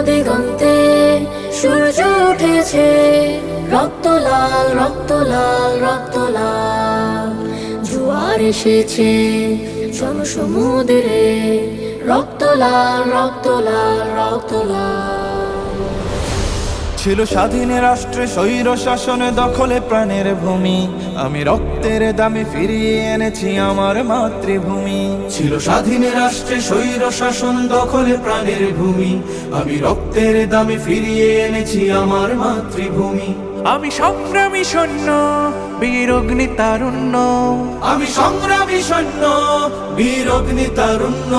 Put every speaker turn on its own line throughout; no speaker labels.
দিগন্তে সূর্য উঠেছে, রক্ত লাল রক্ত লাল রক্ত লাল। জোয়ার এসেছে জনসমুদ্রে, রক্ত লাল রক্ত লাল রক্ত লাল।
ছিল স্বাধীন রাষ্ট্রে স্বৈর শাসন দখলে প্রাণের ভূমি, আমি রক্তের দামে ফিরিয়ে এনেছি আমার মাতৃভূমি।
ছিল স্বাধীন রাষ্ট্রে স্বৈর শাসন দখলে প্রাণের ভূমি, আমি রক্তের দামে ফিরিয়ে এনেছি আমার মাতৃভূমি।
আমি সংগ্রামী সৈন্য, বীর অগ্নি তারুণ্য।
আমি সংগ্রামী সৈন্য, বীর অগ্নি তারুণ্য।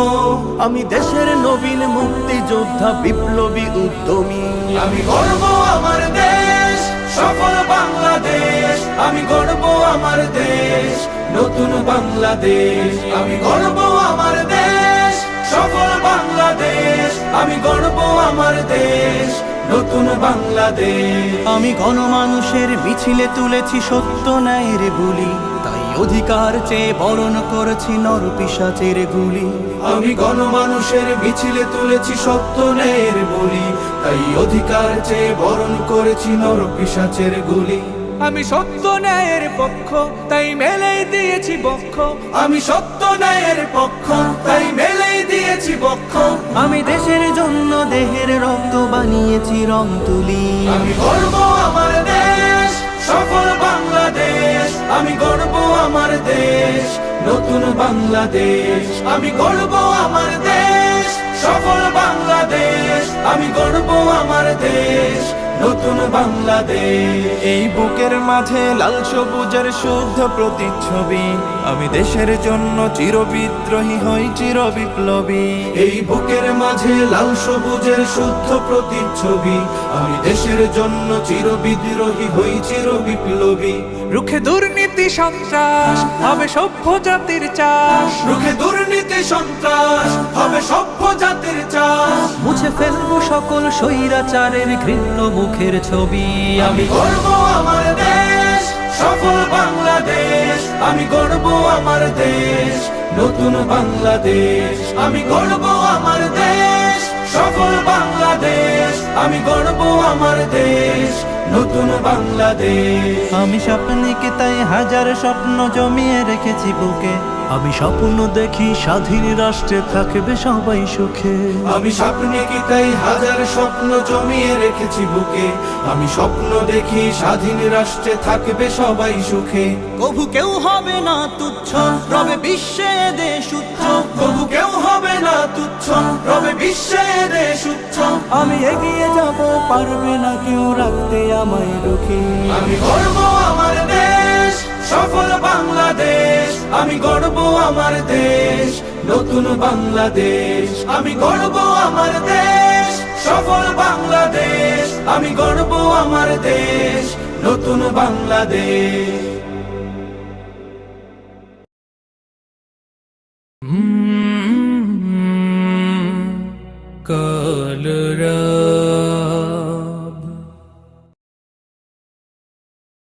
আমি দেশের নবীন মুক্তিযোদ্ধা, বিপ্লবী উদ্যমী।
আমি গর্ব আমার দেশ, সফল বাংলাদেশ। আমি গর্ব আমার দেশ, নতুন বাংলাদেশ। আমি গর্ব আমার দেশ, সফল বাংলাদেশ। আমি গর্ব আমার দেশ, নতুন বাংলাদেশ।
আমি গণমানুষের মিছিলে তুলেছি সত্য ন্যায়ের বুলি, তাই অধিকার চেয়ে বরণ করেছি নর পিশাচের গুলি।
আমি গণমানুষের মিছিলে তুলেছি সত্য ন্যায়ের বলি, তাই অধিকার চেয়ে বরণ করেছি নর পিশাচের গুলি।
আমি সত্য ন্যায়ের পক্ষ, তাই মেলেই দিয়েছি বক্ষ।
আমি সত্য ন্যায়ের পক্ষ, তাই মেলেই দিয়েছি বক্ষ।
আমি দেশের জন্য দেহের রক্ত বানিয়েছি রং তুলি।
আমি গর্ব আমার দেশ, সফল বাংলাদেশ। আমি গর্ব আমার দেশ, নতুন বাংলাদেশ। আমি গর্ব আমার দেশ, সফল বাংলাদেশ। আমি গর্ব আমার দেশ, নতুন বাংলাদেশ।
এই বুকের মাঝে লাল সবুজের শুদ্ধ প্রতিচ্ছবি, আমি দেশের জন্য চিরবিদ্রোহী হই চির বিপ্লবী।
এই বুকের মাঝে লাল সবুজের শুদ্ধ প্রতিচ্ছবি, আমি দেশের জন্য চির বিদ্রোহী হই চির বিপ্লবী।
রুখে দুর্নীতি সন্ত্রাস হবে সভ্য জাতির চাষ।
রুখে দুর্নীতি সন্ত্রাস হবে সভ্য জাতির চাষ।
মুছে ফেলবো সকল স্বৈরাচারের ঘৃণ্য মুখের ছবি।
আমি গর্ব আমার দেশ, সফল বাংলাদেশ। আমি গর্ব আমার দেশ, নতুন বাংলাদেশ। আমি গর্ব আমার দেশ, সফল বাংলাদেশ। আমি গর্ব আমার দেশ, নতুন বাংলাদেশ।
আমি স্বপ্নকে তাই হাজার স্বপ্ন জমিয়ে রেখেছি বুকে। আমি স্বপ্ন দেখি স্বাধীন রাষ্ট্রে থাকবে সবাই সুখে।
আমি স্বপ্নে কি তাই হাজার স্বপ্ন জমিয়ে রেখেছি বুকে। আমি স্বপ্ন দেখি স্বাধীন রাষ্ট্রে থাকবে সবাই সুখে।
কভু কেউ হবে না তুচ্ছ, রবে বিশ্বে দেশ উচ্চ।
তবু কেউ হবে না তুচ্ছ, রবে বিশ্বে দেশ উচ্চ।
আমি এগিয়ে যাব, পারবে না কেউ রাখতে আমায় রুখে।
আমি গর্ব আমার দেশ, সফল বাংলাদেশ। আমি গর্ব আমার দেশ, নতুন বাংলাদেশ। আমি গর্ব আমার দেশ, সফল বাংলাদেশ। আমি গর্ব আমার দেশ, নতুন বাংলাদেশ।
কাল